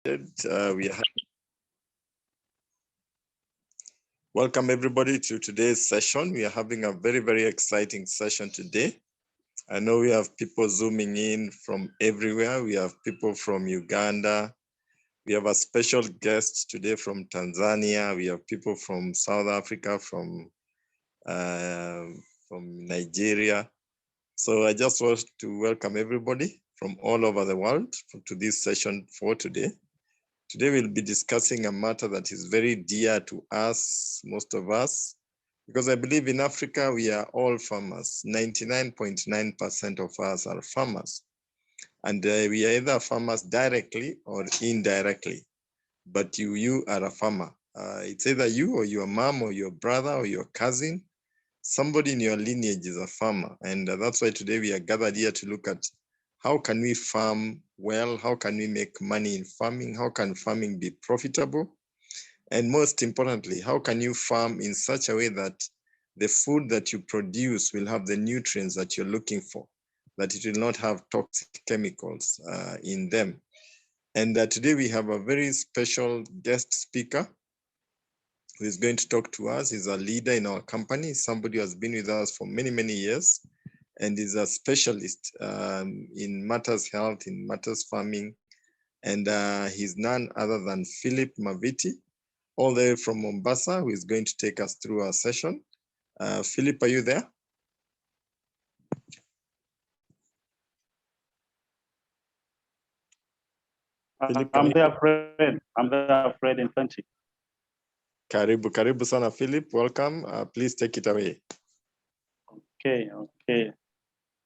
We welcome everybody to today's session. We are having a very, very exciting session today. I know we have people zooming in from everywhere. We have people from Uganda. We have a special guest today from Tanzania. We have people from South Africa, from Nigeria. So I just want to welcome everybody from all over the world to this session for today. Today we'll be discussing a matter that is very dear to us, most of us, because I believe in Africa we are all farmers. 99.9% of us are farmers. And we are either farmers directly or indirectly, but you are a farmer. It's either you or your mom or your brother or your cousin. Somebody in your lineage is a farmer. And that's why today we are gathered here to look at how can we farm well? How can we make money in farming? How can farming be profitable? And most importantly, how can you farm in such a way that the food that you produce will have the nutrients that you're looking for, that it will not have toxic chemicals in them? And today we have a very special guest speaker who is going to talk to us. He's a leader in our company, somebody who has been with us for many, many years, and is a specialist in matters health, in matters farming. And he's none other than Phillip Maviti, all the way from Mombasa, who is going to take us through our session. Phillip, are you there? I'm there, Fred. I'm there, Fred, in plenty. Karibu sana, Phillip. Welcome. Please take it away. Okay.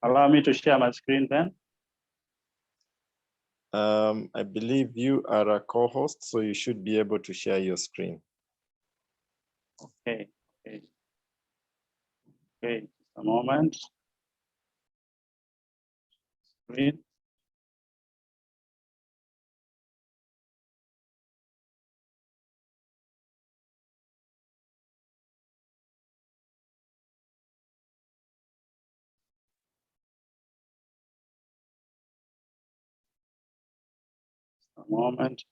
Allow me to share my screen then. I believe you are a co-host, so you should be able to share your screen. Okay. Just a moment. Screen. A moment.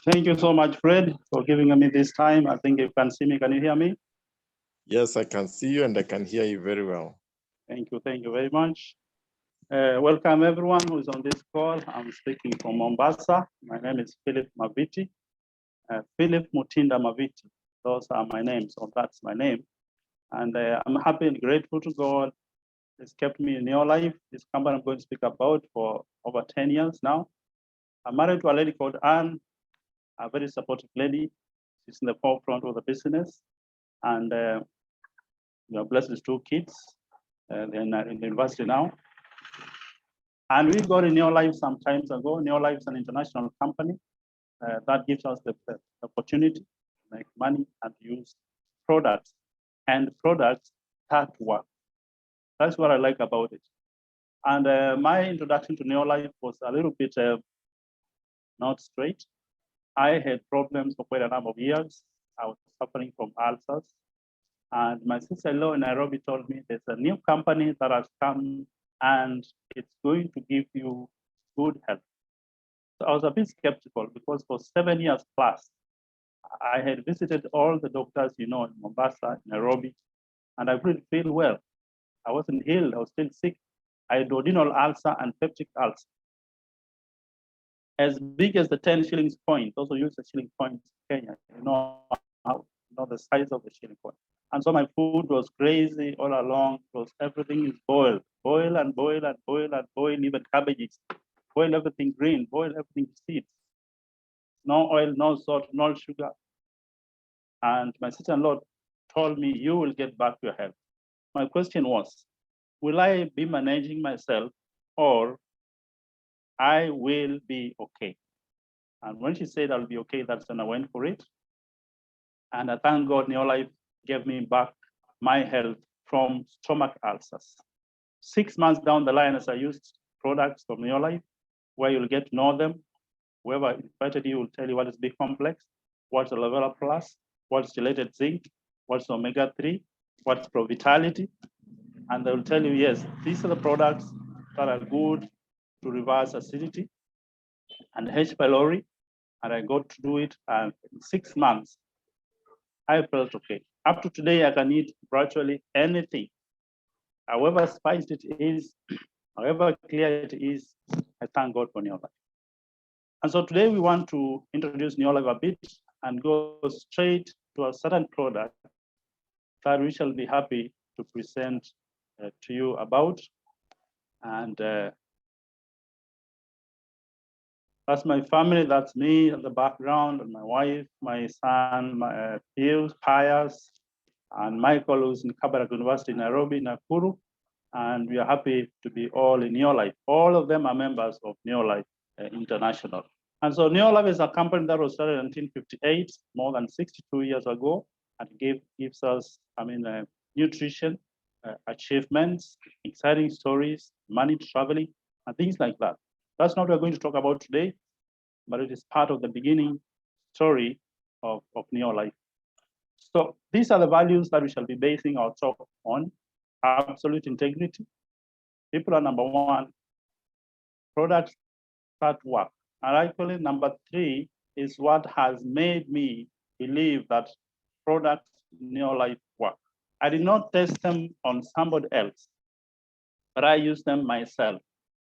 Thank you so much, Fred, for giving me this time. I think you can see me. Can you hear me? Yes, I can see you and I can hear you very well. Thank you very much. Welcome everyone who is on this call. I'm speaking from Mombasa. My name is Phillip Maviti. Phillip Mutinda Maviti. Those are my names, so that's my name. And I'm happy and grateful to God. It's kept me in your life. This company I'm going to speak about for over 10 years now. I'm married to a lady called Anne, a very supportive lady. She's in the forefront of the business. And we are blessed with 2 kids. They're in the university now. And we got in Your Life some times ago. Your Life is an international company that gives us the opportunity to make money and use products that work. That's what I like about it. And my introduction to Neolife was a little bit not straight. I had problems for quite a number of years. I was suffering from ulcers. And my sister-in-law in Nairobi told me there's a new company that has come and it's going to give you good health. So I was a bit skeptical because for 7 years plus, I had visited all the doctors, in Mombasa, Nairobi, and I couldn't feel well. I wasn't healed, I was still sick. I had duodenal ulcer and peptic ulcer. As big as the 10 shillings coin, those who use the shilling coins in Kenya, the size of the shilling coin. And so my food was crazy all along, because everything is boiled, boil, even cabbages, boil everything green, boil everything seeds. No oil, no salt, no sugar. And my sister-in-law told me, you will get back to your health. My question was, will I be managing myself or I will be okay? And when she said I'll be okay, that's when I went for it. And I thank God Neolife gave me back my health from stomach ulcers. 6 months down the line, as I used products from Neolife, where you'll get to know them, whoever invited you will tell you what is B complex, what's Aloe Plus, what's gelated zinc, what's omega-3, what's Pro Vitality. and they will tell you, yes, these are the products that are good to reverse acidity and H. pylori, and I got to do it, and in 6 months, I felt okay. Up to today, I can eat virtually anything. However spiced it is, however clear it is, I thank God for Neolife. And so today we want to introduce Neolife a bit and go straight to a certain product that we shall be happy to present to you about. And that's my family, that's me at the background, and my wife, my son, my Pius, and Michael, who's in Kabarak University in Nairobi, Nakuru. And we are happy to be all in Neolife. All of them are members of Neolife International. And so Neolife is a company that was started in 1958, more than 62 years ago, and gives us, nutrition, achievements, exciting stories, money traveling, and things like that. That's not what we're going to talk about today, but it is part of the beginning story of Neolife. So these are the values that we shall be basing our talk on: absolute integrity. People are number one, products that work. And actually, number three is what has made me believe that products Neolife work. I did not test them on somebody else, but I used them myself,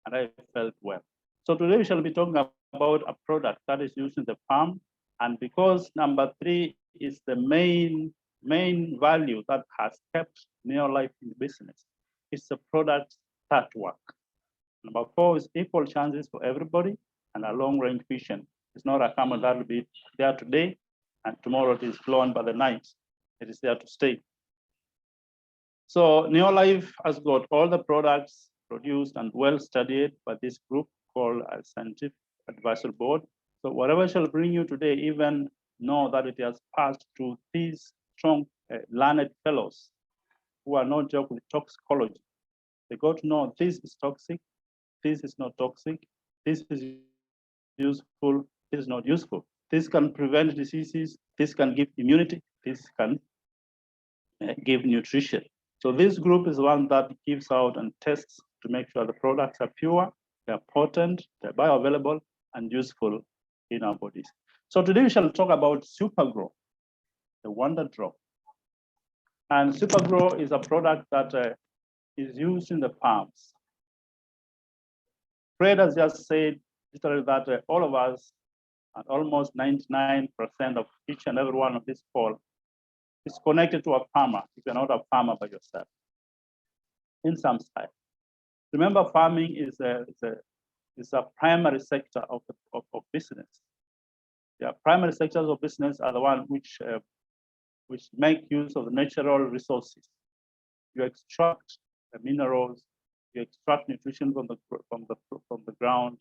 and I felt well. So today we shall be talking about a product that is used in the farm, and because number three is the main value that has kept Neolife in business, it's the product that work. Number four is equal chances for everybody, and a long-range vision. It's not a camel that will be there today, and tomorrow it is blown by the night. It is there to stay. So Neolife has got all the products produced and well studied by this group called a Scientific Advisory Board. So whatever shall bring you today, even know that it has passed through these strong learned fellows who are not just with toxicology. They got to know this is toxic, this is not toxic, this is useful, this is not useful. This can prevent diseases, this can give immunity, this can give nutrition. So this group is one that gives out and tests to make sure the products are pure, they're potent, they're bioavailable, and useful in our bodies. So today we shall talk about Super Gro, the Wonder Drop. And Super Gro is a product that is used in the farms. Fred has just said literally that all of us, and almost 99% of each and every one of this call, is connected to a farmer if you're not a farmer by yourself, in some style. Remember, farming is a primary sector of business. The primary sectors of business are the ones which make use of the natural resources. You extract the minerals, you extract nutrition from the ground,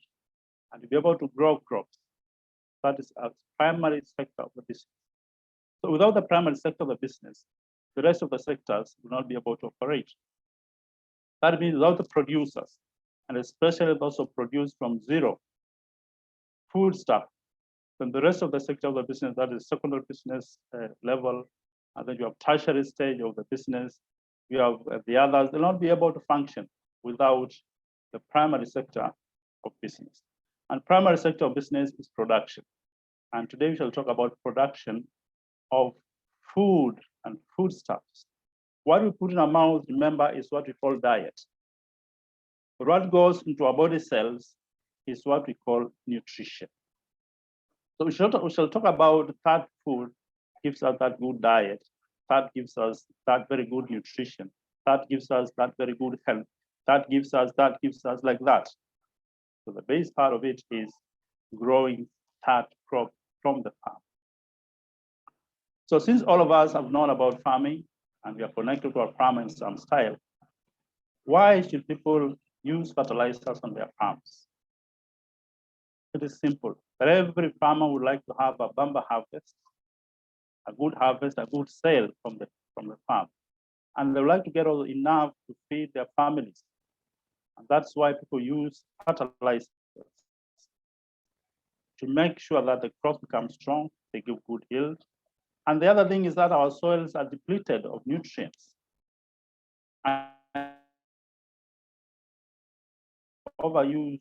and you'll be able to grow crops. That is a primary sector of the business. So without the primary sector of the business, the rest of the sectors will not be able to operate. That means without the producers, and especially those who produce from zero, food stuff, then the rest of the sector of the business, that is secondary business level, and then you have tertiary stage of the business, you have the others, they'll not be able to function without the primary sector of business. And primary sector of business is production. And today we shall talk about production of food and foodstuffs. What we put in our mouth, remember, is what we call diet. But what goes into our body cells is what we call nutrition. So we shall talk about that food gives us that good diet, that gives us that very good nutrition, that gives us that very good health, that gives us like that. So the base part of it is growing that crop from the farm. So since all of us have known about farming and we are connected to our farm in some style, why should people use fertilizers on their farms? It is simple. That every farmer would like to have a bumper harvest, a good sale from the farm. And they would like to get enough to feed their families. And that's why people use fertilizers to make sure that the crops become strong, they give good yield. And the other thing is that our soils are depleted of nutrients. And overuse,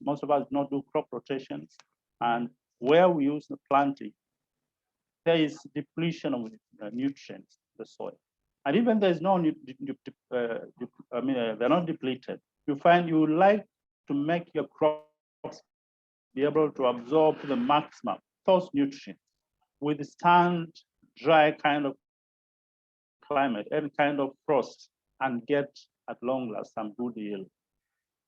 most of us do not do crop rotations. And where we use the planting, there is depletion of nutrients in the soil. And even there's no, they're not depleted. You find you like to make your crops be able to absorb to the maximum those nutrients, withstand dry kind of climate, any kind of frost, and get at long last some good yield.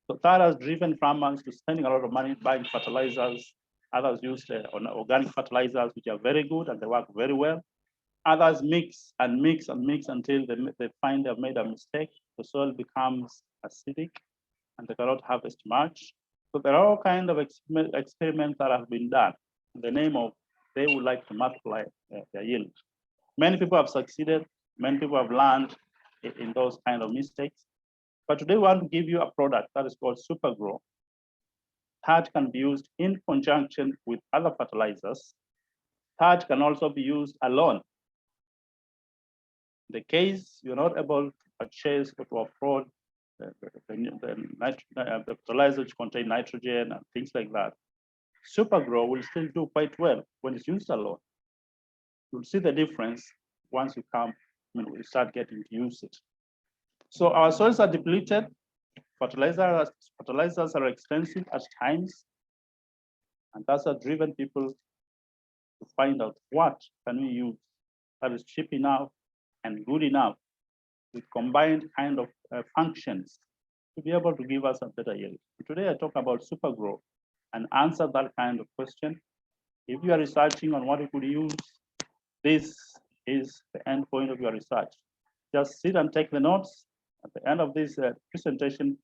So that has driven farmers to spending a lot of money buying fertilizers. Others use organic fertilizers, which are very good and they work very well. Others mix and mix and mix until they find they've made a mistake. The soil becomes acidic and they cannot harvest much. So there are all kinds of experiments that have been done in the name of they would like to multiply their yield. Many people have succeeded. Many people have learned in those kind of mistakes. But today we want to give you a product that is called Super Gro that can be used in conjunction with other fertilizers. That can also be used alone. In the case you're not able to purchase or to afford the fertilizer which contain nitrogen and things like that, Super Gro will still do quite well when it's used alone. You'll see the difference once you you start getting to use it. So our soils are depleted. Fertilizers are expensive at times. And that's what driven people to find out what can we use that is cheap enough and good enough with combined kind of functions to be able to give us a better yield. Today I talk about Super Gro and answer that kind of question. If you are researching on what you could use, this is the end point of your research. Just sit and take the notes. At the end of this presentation,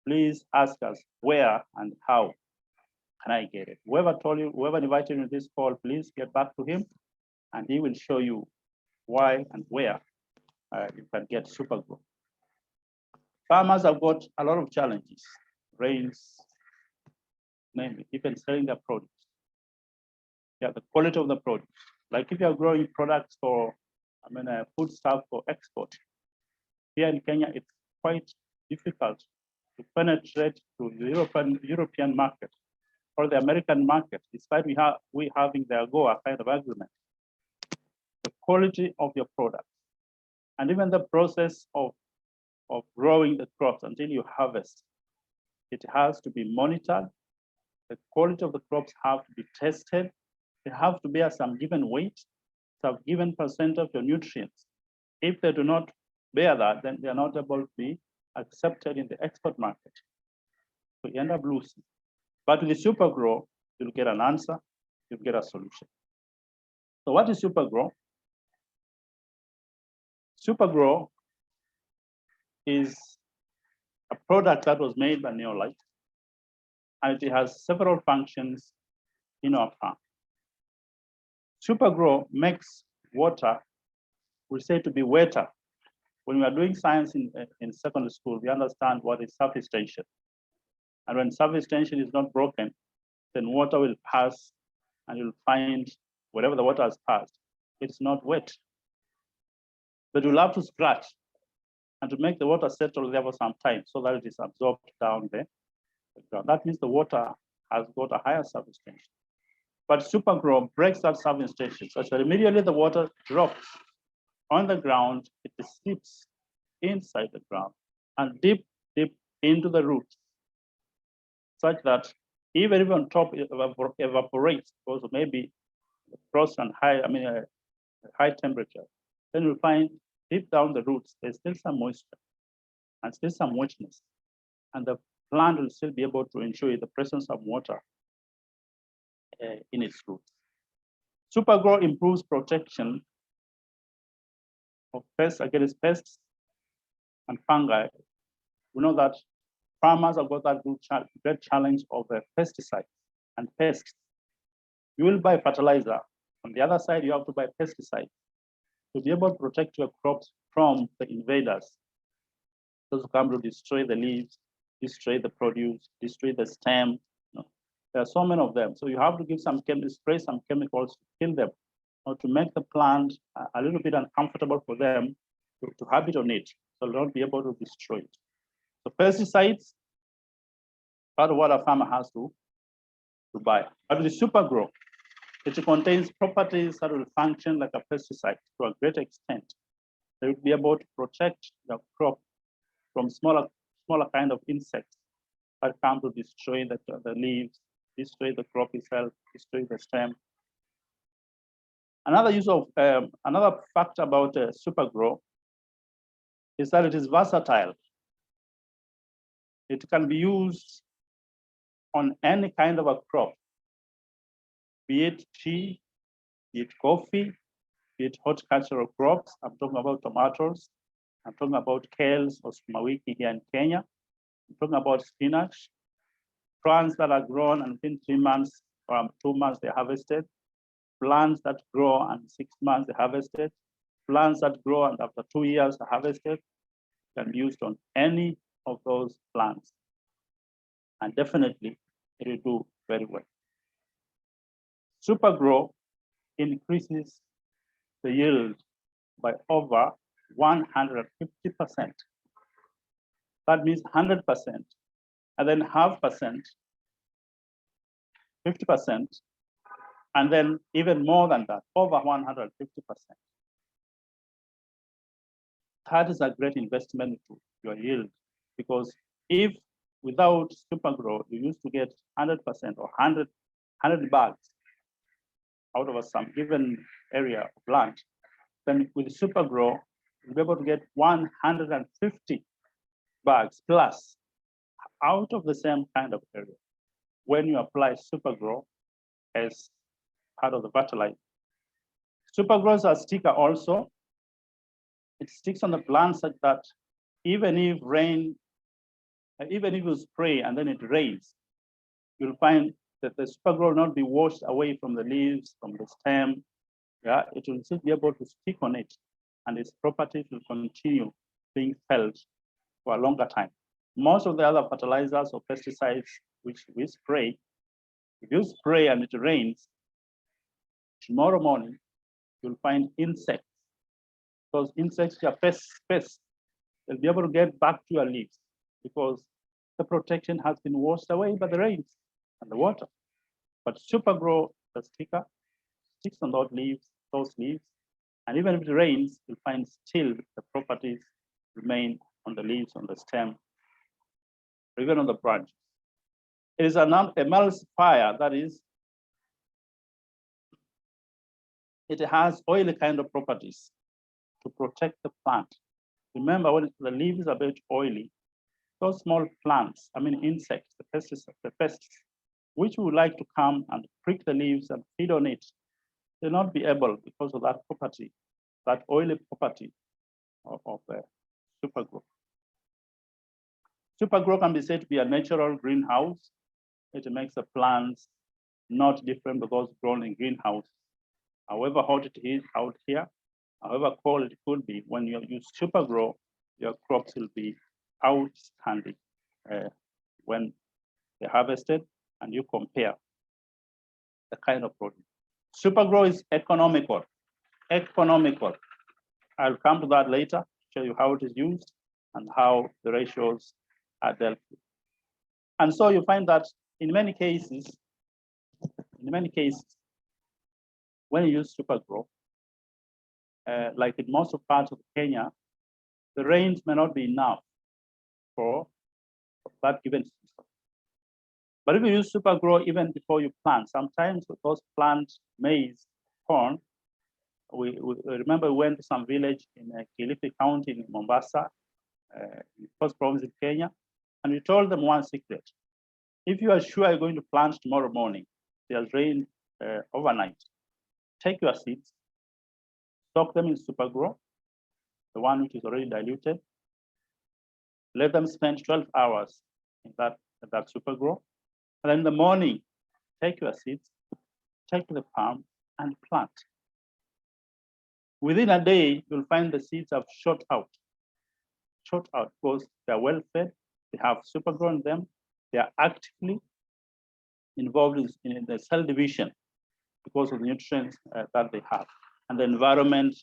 please ask us where and how can I get it. Whoever told you, whoever invited you to this call, please get back to him and he will show you why and where you can get Super Gro. Farmers have got a lot of challenges, rains, namely, even selling their produce. Yeah, the quality of the produce. Like if you're growing products for, food stuff for export, here in Kenya, it's quite difficult to penetrate to the European market or the American market, despite we having the AGOA kind of agreement. The quality of your product and even the process of growing the crops until you harvest, it has to be monitored. The quality of the crops have to be tested. They have to bear some given weight, some given percent of your nutrients. If they do not bear that, then they are not able to be accepted in the export market. So you end up losing. But with the Super Gro, you'll get an answer, you'll get a solution. So what is Super Gro? Super Gro is a product that was made by Neolite, and it has several functions in our farm. Super Gro makes water, we say, to be wetter. When we are doing science in secondary school, we understand what is surface tension. And when surface tension is not broken, then water will pass and you'll find wherever the water has passed, it's not wet. But you'll have to scratch and to make the water settle there for some time so that it is absorbed down the ground. That means the water has got a higher surface tension. But Super Gro breaks that surface tension such that immediately the water drops on the ground, it seeps inside the ground and deep into the roots, such that even if on top it evaporates because of maybe frost and high temperature, then you'll find deep down the roots, there's still some moisture and still some wetness. And the plant will still be able to enjoy the presence of water in its roots. Super Gro improves protection of pests against pests and fungi. We know that farmers have got that great challenge of pesticides and pests. You will buy fertilizer. On the other side, you have to buy pesticides to be able to protect your crops from the invaders. Those who come to destroy the leaves, destroy the produce, destroy the stem. There are so many of them. So you have to give spray some chemicals to kill them, or to make the plant a little bit uncomfortable for them to habit on it. So they'll not be able to destroy it. So pesticides, part of what a farmer has to buy. But the Super Gro, it contains properties that will function like a pesticide to a great extent. They will be able to protect the crop from smaller kind of insects that come to destroy the leaves, destroy the crop itself, destroy the stem. Another use of another fact about Super Gro is that it is versatile. It can be used on any kind of a crop, be it tea, be it coffee, be it horticultural crops. I'm talking about tomatoes. I'm talking about kales or sukuma wiki here in Kenya. I'm talking about spinach, plants that are grown and within 3 months or 2 months they're harvested, plants that grow and 6 months they're harvested, plants that grow and after 2 years are harvested, can be used on any of those plants. And definitely it will do very well. Super Gro increases the yield by over 150%. That means 100%, and then 0.5%, 50%, and then even more than that, over 150%. That is a great investment into your yield, because if without Super Gro, you used to get 100% or 100 bags out of some given area of land, then with Super Gro, you'll be able to get 150 bags plus out of the same kind of area when you apply Super Gro as part of the fertilizer. Super Gro is a sticker also. It sticks on the plant such that even if you spray and then it rains, you'll find that the Super Gro will not be washed away from the leaves, from the stem. Yeah, it will still be able to stick on it, and its properties will continue being felt for a longer time. Most of the other fertilizers or pesticides which we spray, if you spray and it rains, tomorrow morning, you'll find insects. Those insects are pests. They'll be able to get back to your leaves because the protection has been washed away by the rains and the water. But Super Gro, the sticker, sticks on those leaves, and even if it rains, you'll find still the properties remain on the leaves, on the stem, or even on the branch. It is an emulsifier, that is, it has oily kind of properties to protect the plant. Remember, when the leaves are a bit oily, those small plants, insects, the pests, which would like to come and prick the leaves and feed on it, they'll not be able because of that property, that oily property of the Super Gro. Super Gro can be said to be a natural greenhouse. It makes the plants not different from those grown in greenhouse. However hot it is out here, however cold it could be, when you use Super Gro, your crops will be outstanding when they're harvested and you compare the kind of produce. Super Gro is economical. I'll come to that later, show you how it is used and how the ratios are dealt with. And so you find that in many cases, when you use Super Gro, like in most of parts of Kenya, the rains may not be enough for that given season. But if you use Super Gro even before you plant, sometimes those plants, maize, corn, we remember we went to some village in Kilifi County in Mombasa, first province in Kenya, and we told them one secret. If you are sure you're going to plant tomorrow morning, there's rain overnight, take your seeds, soak them in Super Gro, the one which is already diluted, let them spend 12 hours in that Super Gro, and then in the morning, take your seeds, take the farm and plant. Within a day, you'll find the seeds have shot out because they're well fed, they have Super Gro in them, they are actively involved in the cell division because of the nutrients that they have, and the environment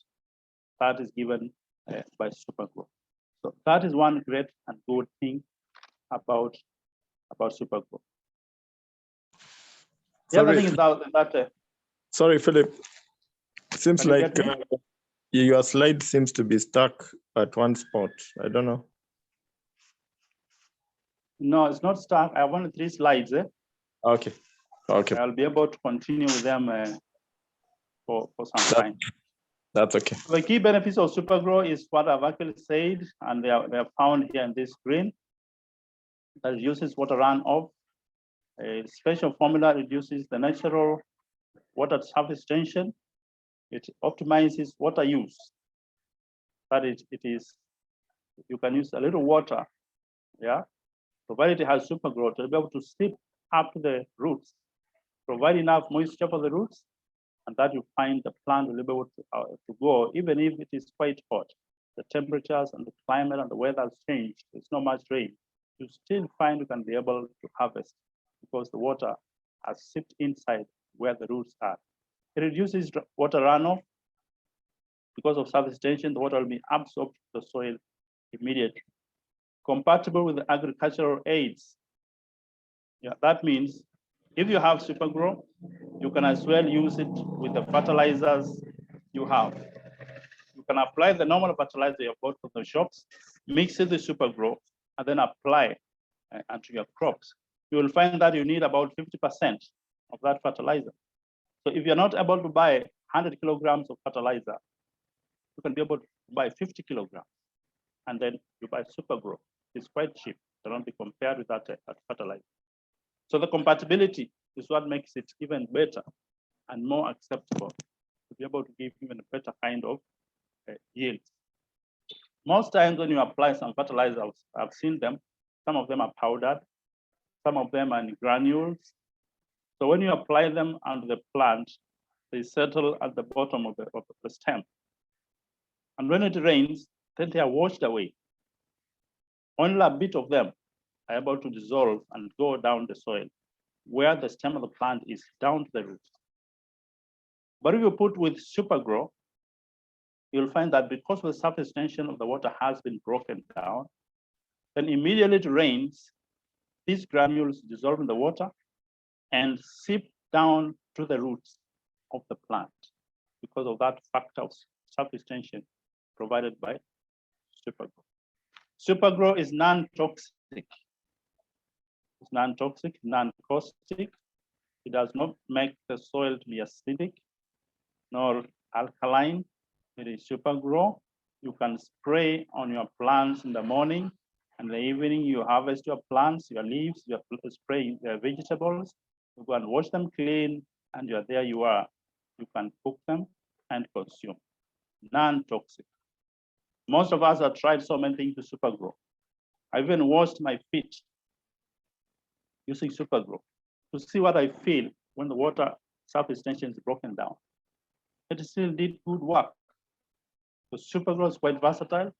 that is given by Super Gro. So that is one great and good thing about Super Gro. The other thing is that sorry, Philip. Seems can you like get me? your slide seems to be stuck at one spot. I don't know. No, it's not stuck. I have only 3 slides. Okay. Okay. I'll be able to continue with them for some time. That's okay. The key benefits of Super Gro is what I've actually said, and they are found here in this screen. That reduces water runoff. A special formula reduces the natural water surface tension. It optimizes water use. But it is, you can use a little water, yeah, provided it has Super Gro to be able to seep up to the roots, provide enough moisture for the roots, and that you find the plant will be able to grow, even if it is quite hot. The temperatures and the climate and the weather has changed. There's not much rain. You still find you can be able to harvest because the water has seeped inside where the roots are. It reduces water runoff. Because of surface tension, the water will be absorbed to the soil immediately. Compatible with the agricultural aids. Yeah, that means if you have Super Gro, you can as well use it with the fertilizers you have. You can apply the normal fertilizer you bought from the shops, mix it with Super Gro, and then apply onto your crops. You will find that you need about 50% of that fertilizer. So if you're not able to buy 100 kilograms of fertilizer, you can be able to buy 50 kilograms, and then you buy Super Gro. It's quite cheap. It cannot be compared with that fertilizer. So the compatibility is what makes it even better and more acceptable to be able to give even a better kind of yield. Most times when you apply some fertilizers, I've seen them, some of them are powdered, some of them are in granules. So when you apply them onto the plant, they settle at the bottom of the stem. And when it rains, then they are washed away. Only a bit of them are able to dissolve and go down the soil where the stem of the plant is down to the roots. But if you put with Super Gro, you'll find that because the surface tension of the water has been broken down, then immediately it rains, these granules dissolve in the water and seep down to the roots of the plant because of that factor of surface tension provided by Super Gro. Super Gro is non-toxic. It's non-toxic, non-caustic. It does not make the soil to be acidic nor alkaline. It is Super Gro. You can spray on your plants in the morning, and in the evening you harvest your plants, your leaves, you spray your vegetables. You go and wash them clean, and there you are. You can cook them and consume. Non-toxic. Most of us have tried so many things with Super Gro. I even washed my feet using Super Gro to see what I feel when the water surface tension is broken down. It still did good work. So Super Gro is quite versatile,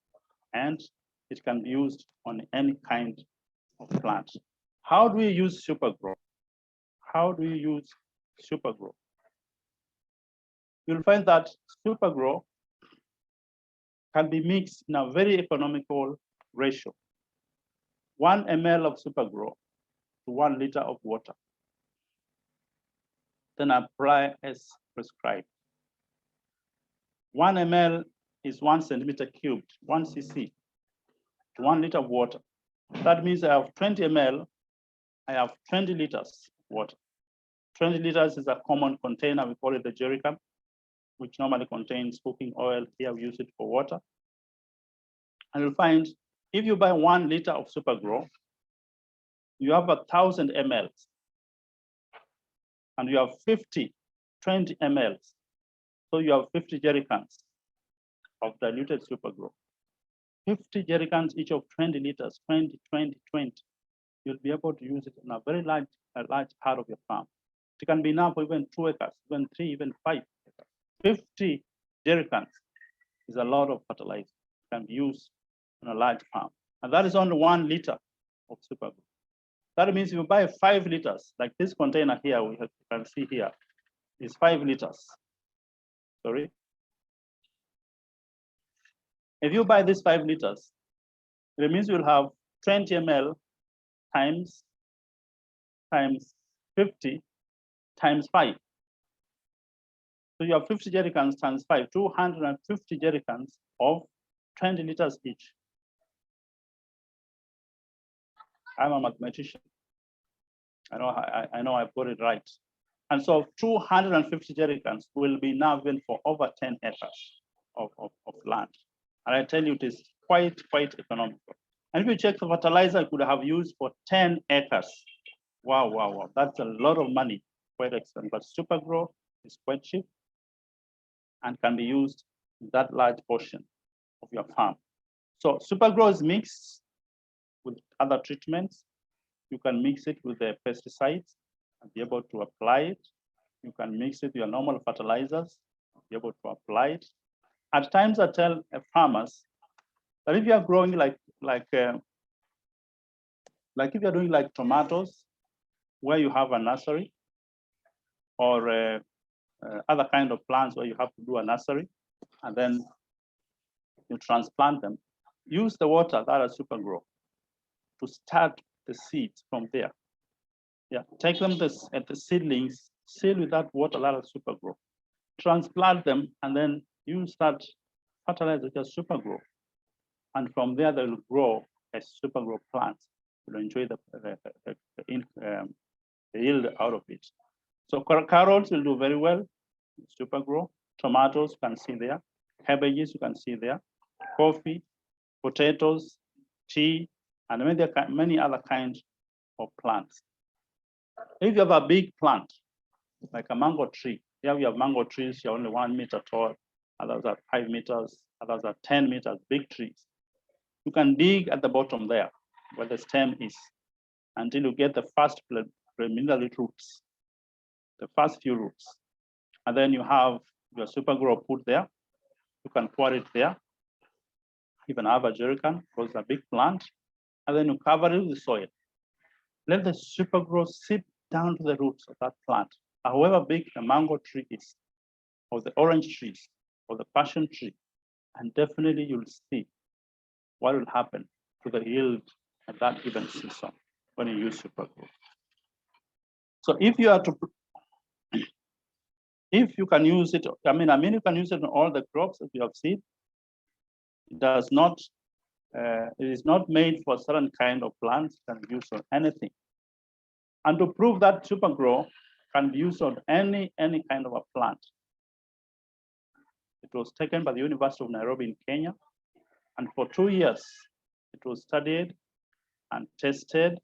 and it can be used on any kind of plant. How do we use Super Gro? How do you use Super Gro? You'll find that Super Gro can be mixed in a very economical ratio. 1 ml of Super Gro to 1 liter of water. Then apply as prescribed. 1 ml is 1 centimeter cubed, 1 cc, to 1 liter of water. That means I have 20 ml, I have 20 liters water. 20 liters is a common container, we call it the jerry can, which normally contains cooking oil. Here we use it for water. And you'll find if you buy 1 liter of Super Gro, you have 1,000 ml. And you have 20 ml. So you have 50 jerry cans of diluted Super Gro. 50 jerry cans, each of 20 liters, 20, 20, 20. You'll be able to use it in a very large part of your farm. It can be enough for even 2 acres, even 3, even 5 acres. 50 jerry cans is a lot of fertilizer. It can be used in a large farm. And that is only 1 liter of Super Gro. That means if you buy 5 liters, like this container here, you can see here, is 5 liters. Sorry. If you buy this 5 liters, It means you'll have 20 ml times 50 times 5. So you have 50 jerrycans times 5, 250 jerrycans of 20 liters each. I'm a mathematician. I know I've got it right. And so 250 jerrycans will be enough even for over 10 acres of land. And I tell you, it is quite economical. And if you check the fertilizer I could have used for 10 acres. Wow. That's a lot of money, quite expensive. But Super Gro is quite cheap and can be used in that large portion of your farm. So Super Gro is mixed with other treatments. You can mix it with the pesticides and be able to apply it. You can mix it with your normal fertilizers and be able to apply it. At times I tell farmers that if you are growing like if you're doing like tomatoes, where you have a nursery, or other kind of plants where you have to do a nursery, and then you transplant them, use the water that is Super Gro to start the seeds from there. Yeah, take them at the seedlings, seal with that water that is Super Gro, transplant them, and then you start fertilize with just Super Gro. And from there, they will grow as Super Gro plants. You'll enjoy the yield out of it. So carrots will do very well, Super Gro. Tomatoes, you can see there. Cabbages, you can see there. Coffee, potatoes, tea, and many other kinds of plants. If you have a big plant, like a mango tree, here we have mango trees, you're only 1 meter tall, others are 5 meters, others are 10 meters, big trees. You can dig at the bottom there, where the stem is, until you get the first preliminary roots, the first few roots. And then you have your Super Gro put there. You can pour it there. You can have a jerrycan, because it's a big plant, and then you cover it with soil. Let the Super Gro seep down to the roots of that plant. However big the mango tree is, or the orange trees, or the passion tree, and definitely you'll see what will happen to the yield at that given season when you use Super Gro. So if you are to, if you can use it, I mean you can use it on all the crops that you have seen. It does not, it is not made for certain kind of plants, it can be used on anything. And to prove that Super Gro can be used on any kind of a plant. It was taken by the University of Nairobi in Kenya, and for 2 years, it was studied and tested,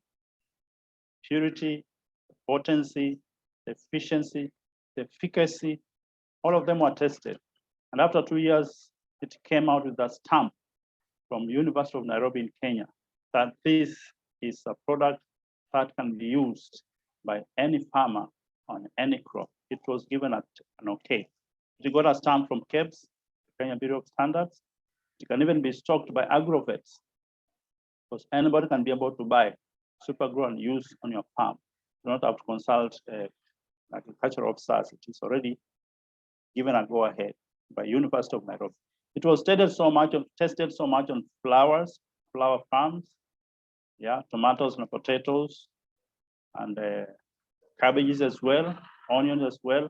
purity, potency, efficiency, the efficacy, all of them were tested. And after 2 years, it came out with a stamp from University of Nairobi in Kenya that this is a product that can be used by any farmer on any crop. It was given an okay. It got a stamp from KEBS, Kenya Bureau of Standards. It can even be stocked by agrovets, because anybody can be able to buy Super Gro and use on your farm. You don't have to consult agricultural officers. It is already given a go ahead by University of Nairobi. It was tested so much on flowers, flower farms, yeah, tomatoes and potatoes, and cabbages as well, onions as well.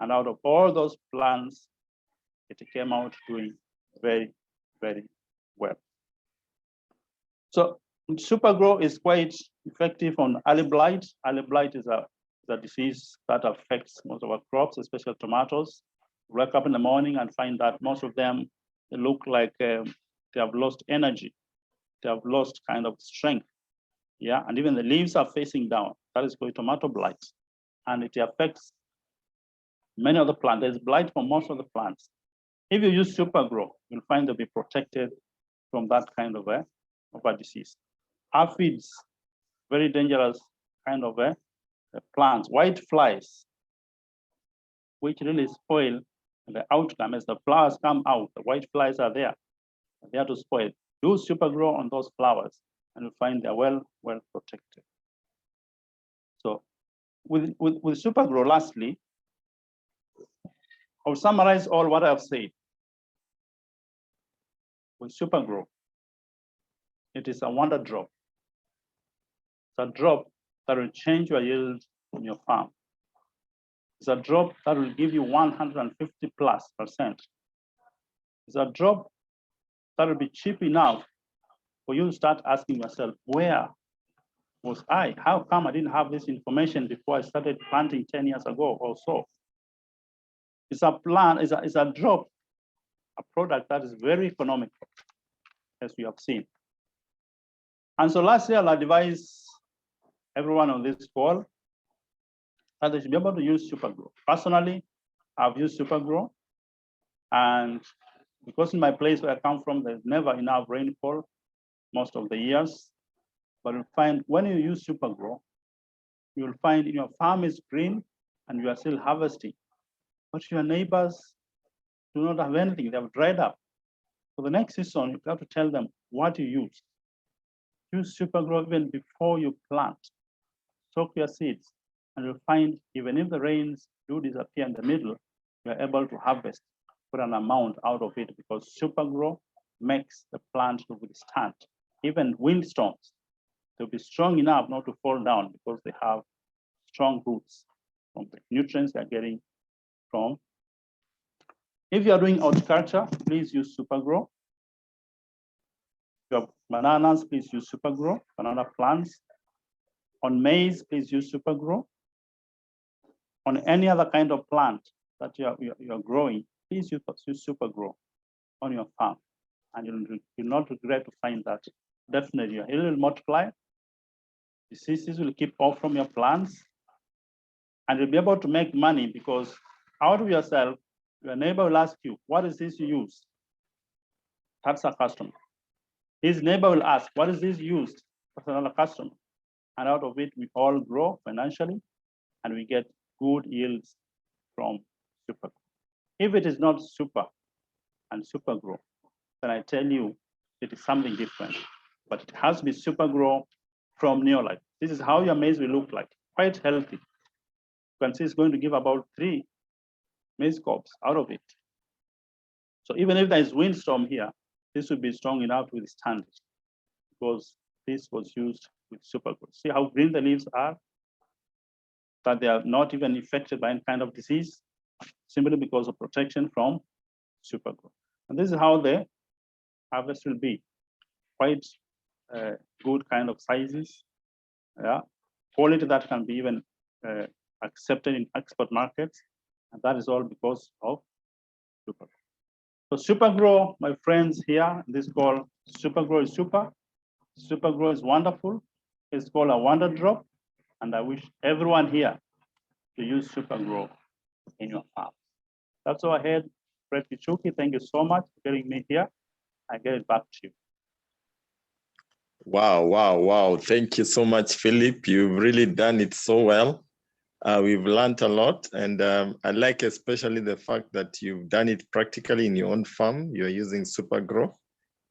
And out of all those plants, it came out doing very well. So Super Gro is quite effective on early blight. Early blight is a disease that affects most of our crops, especially tomatoes. Wake up in the morning and find that most of them, they look like they have lost energy. They have lost kind of strength. Yeah, and even the leaves are facing down. That is called tomato blight. And it affects many of the plants. There's blight for most of the plants. If you use Super Gro, you'll find they'll be protected from that kind of a disease. Aphids, very dangerous kind of plants. White flies, which really spoil the outcome. As the flowers come out, the white flies are there. They are to spoil. Do Super Gro on those flowers, and you'll find they're well protected. So with Super Gro, lastly, I'll summarize all what I've said. With Super Gro, It is a wonder drop. It's a drop that will change your yield on your farm. It's a drop that will give you 150+%. It's a drop that will be cheap enough for you to start asking yourself, where was I? How come I didn't have this information before I started planting 10 years ago or so? It's a plan, it's a drop, a product that is very economical, as we have seen. And so last year, I advised everyone on this call that they should be able to use Super Gro. Personally, I've used Super Gro, and because in my place where I come from, there's never enough rainfall most of the years. But you'll find when you use Super Gro, you'll find your farm is green and you are still harvesting. But your neighbors do not have anything, they have dried up. So the next season, you have to tell them what you use. Use Super Gro even before you plant. Soak your seeds, and you'll find even if the rains do disappear in the middle, you're able to harvest, put an amount out of it, because Super Gro makes the plant to withstand even windstorms. They'll be strong enough not to fall down because they have strong roots from the nutrients they're getting from. If you're doing horticulture, please use Super Gro. If you have bananas, please use Super Gro, banana plants. On maize, please use Super Gro. On any other kind of plant that you're growing, please use Super Gro on your farm. And you'll not regret to find that definitely your yield will multiply. Diseases will keep off from your plants, and you'll be able to make money because out of yourself, your neighbor will ask you, what is this you use? That's a customer. His neighbor will ask, what is this used? That's another customer. And out of it, we all grow financially and we get good yields from Super Gro. If it is not Super and Super Gro, then I tell you, it is something different. But it has to be Super Gro from Neolife. This is how your maize will look like, quite healthy. You can see it's going to give about 3 maize cobs out of it. So even if there is windstorm here, this will be strong enough to withstand it because this was used with Super Gro. See how green the leaves are? That they are not even affected by any kind of disease, simply because of protection from Super Gro. And this is how the harvest will be. Quite good kind of sizes, yeah, quality that can be even accepted in export markets, and that is all because of Super Gro. So Super Gro, my friends here, this call, Super Gro is super. Super Gro is wonderful. It's called a wonder drop, and I wish everyone here to use Super Gro in your farm. That's all I had. Fred Kichuki, thank you so much for getting me here. I get it back to you. Wow, wow, wow. Thank you so much, Philip. You've really done it so well. We've learned a lot, and I like especially the fact that you've done it practically in your own farm. You're using Super Gro,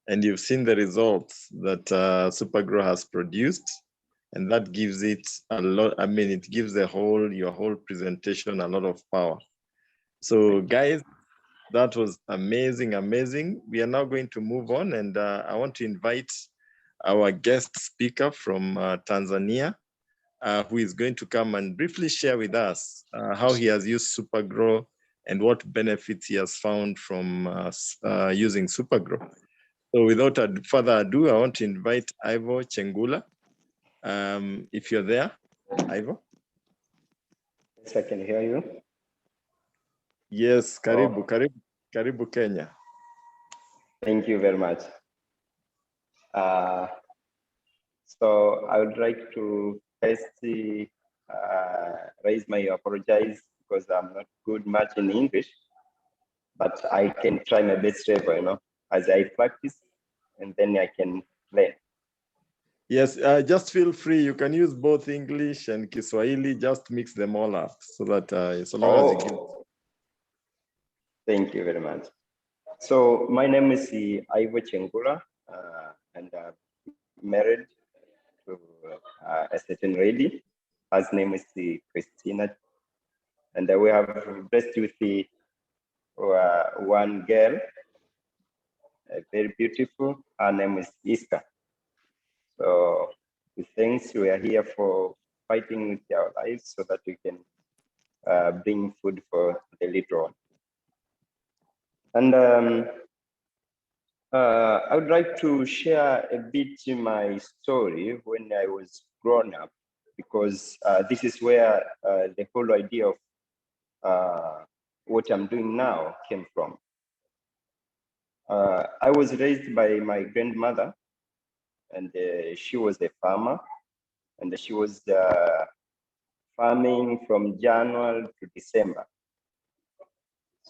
and you've seen the results that Super Gro has produced, and that gives it a lot. I mean, it gives your whole presentation a lot of power. So, guys, that was amazing, amazing. We are now going to move on, and I want to invite our guest speaker from Tanzania, who is going to come and briefly share with us how he has used Super Gro and what benefits he has found from using Super Gro. So without further ado, I want to invite Aivo Chengula. If you're there, Aivo. Yes, I can hear you. Yes, karibu, karibu Kenya. Thank you very much. So I would like to first raise my apologies because I'm not good much in English, but I can try my best ever, as I practice, and then I can learn. Yes, just feel free. You can use both English and Kiswahili. Just mix them all up so that so long as you give. Thank you very much. So my name is Aivo Chengula, and I'm married to a certain lady. Her name is Christina, and we have blessed with one girl, very beautiful. Her name is Iska. So with thanks, we are here for fighting with our lives so that we can bring food for the little one. And I would like to share a bit my story when I was grown up, because this is where the whole idea of what I'm doing now came from. I was raised by my grandmother, and she was a farmer, and she was farming from January to December.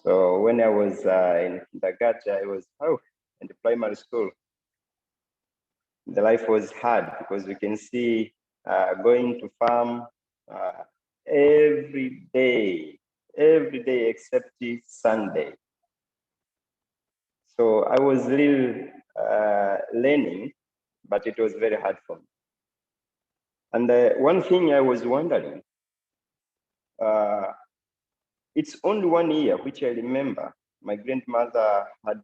So when I was in kindergarten, I was in the primary school. The life was hard because we can see going to farm every day except Sunday. So I was really learning, but it was very hard for me. And one thing I was wondering, it's only 1 year, which I remember, my grandmother had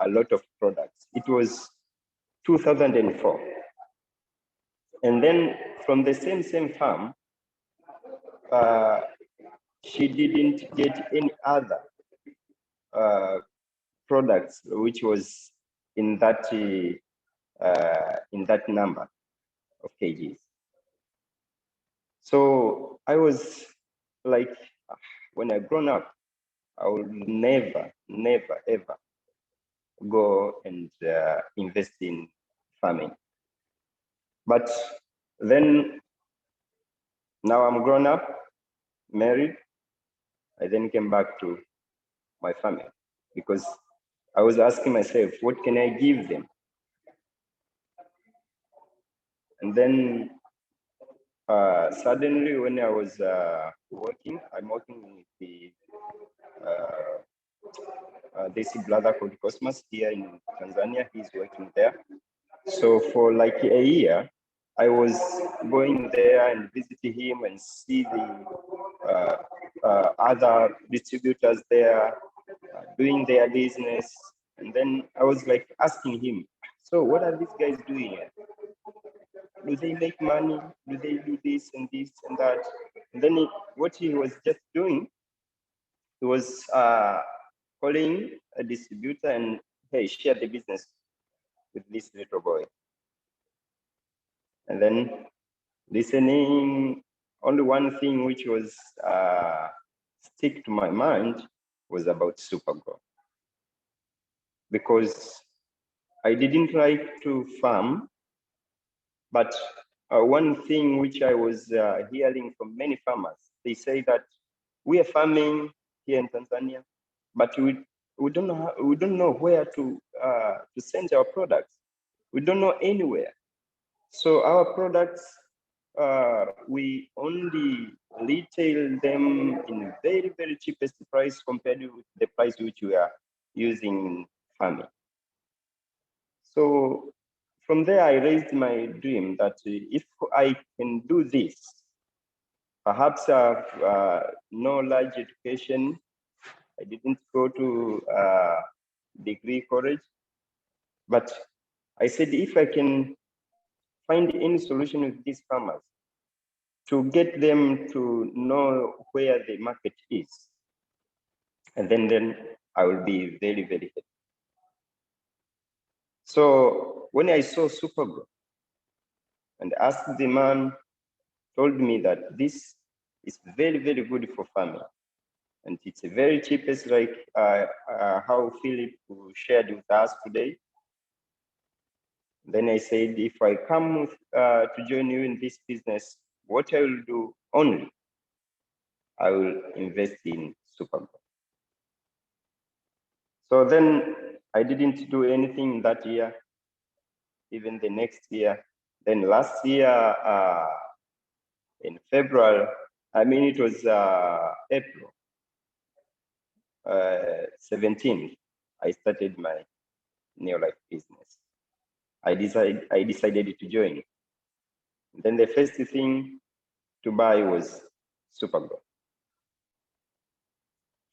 a lot of products. It was 2004. And then from the same farm, she didn't get any other products which was in that number of kgs. So I was like, when I grown up, I will never ever go and invest in farming. But then now I'm grown up, married. I then came back to my family because I was asking myself, what can I give them? And then suddenly when I was working, I'm working with the this brother called Cosmas here in Tanzania. He's working there. So for like a year, I was going there and visiting him and see the other distributors there doing their business. And then I was like asking him, so what are these guys doing here? Do they make money? Do they do this and that? And then what he was just doing, he was calling a distributor and, hey, share the business with this little boy. And then listening, only one thing which was stick to my mind was about Super Gro. Because I didn't like to farm, but one thing which I was hearing from many farmers, they say that we are farming here in Tanzania, but we don't know where to send our products. We don't know anywhere. So our products, we only retail them in very cheapest price compared with the price which we are using in farming. So from there, I raised my dream that if I can do this, perhaps I have no large education. I didn't go to degree college, but I said if I can find any solution with these farmers to get them to know where the market is, and then I will be very happy. So when I saw Super Gro and asked the man, told me that this is very good for farming, and it's a very cheapest, like how Phillip shared with us today. Then I said, if I come to join you in this business, what I will do only, I will invest in Super Gro. So then I didn't do anything that year, even the next year. Then last year, in February, I mean, it was April 17th, I started my Neolife business. I decided to join. Then the first thing to buy was Super Gro.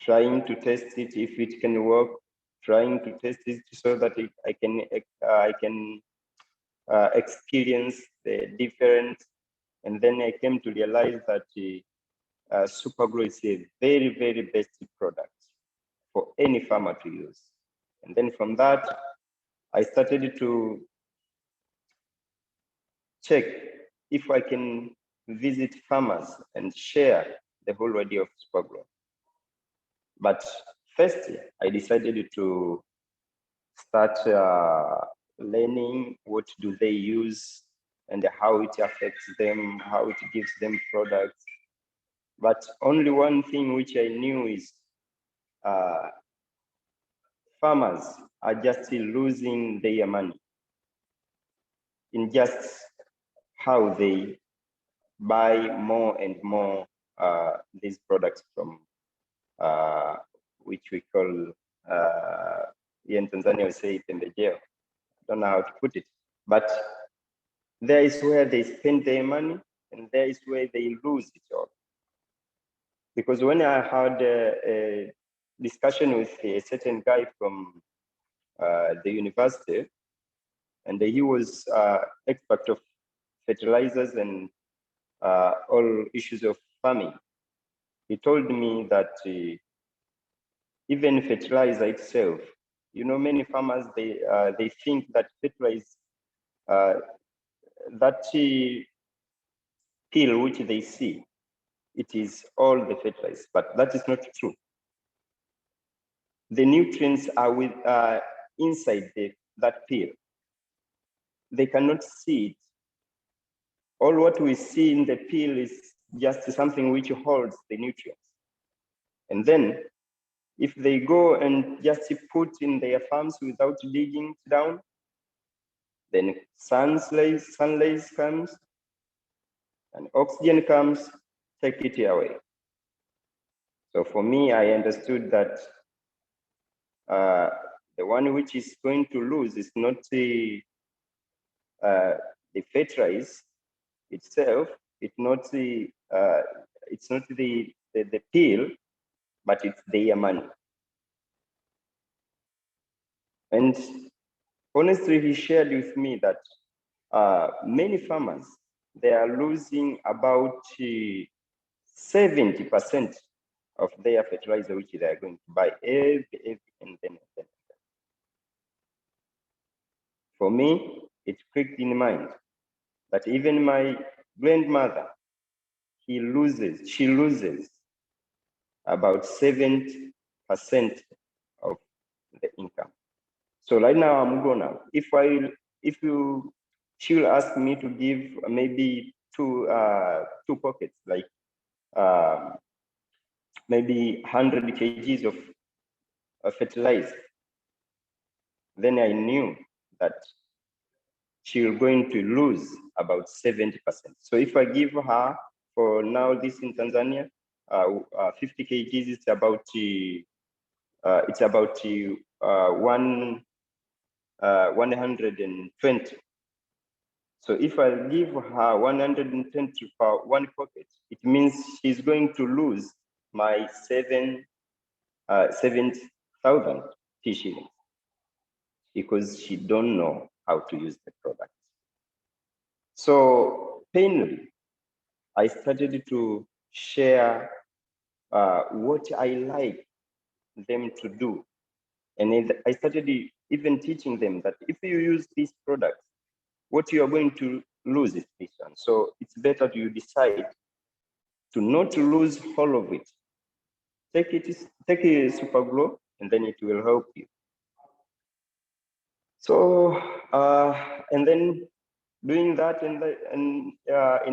Trying to test it if it can work, trying to test it so that I can experience the difference. And then I came to realize that Super Gro is a very, very best product for any farmer to use. And then from that, I started to check if I can visit farmers and share the whole idea of Super Gro. But first, I decided to start learning what do they use and how it affects them, how it gives them products. But only one thing which I knew is farmers are just losing their money in just how they buy more and more these products from which we call here in Tanzania we say it in the jail. I don't know how to put it, but there is where they spend their money and there is where they lose it all. Because when I had a discussion with a certain guy from the university, and he was expert of fertilizers and all issues of farming, he told me that even fertilizer itself, you know, many farmers they think that fertilizer, that pill which they see, it is all the fertilizer, but that is not true. The nutrients are with inside that pill. They cannot see it. All what we see in the pill is just something which holds the nutrients. And then if they go and just put in their farms without digging it down, then sunlight comes and oxygen comes, take it away. So for me, I understood that the one which is going to lose is not the fertilizer itself. It's not the pill, but it's their money. And honestly, he shared with me that many farmers, they are losing about 70% of their fertilizer, which they are going to buy every and then. For me, it clicked in mind that even my grandmother, she loses about 70% of the income. So right now I'm grown up. She'll ask me to give maybe two pockets, like maybe 100 kgs of fertilizer. Then I knew that she's going to lose about 70%. So if I give her, for now this in Tanzania, 50 kgs, it's about 120. So if I give her 120 for one pocket, it means she's going to lose my 7,000 shillings because she don't know how to use the product. So painfully, I started to share what I like them to do. And I started even teaching them that if you use these products, what you are going to lose is this one. So it's better you decide to not lose all of it. Take a Super Gro, and then it will help you. So and then doing that in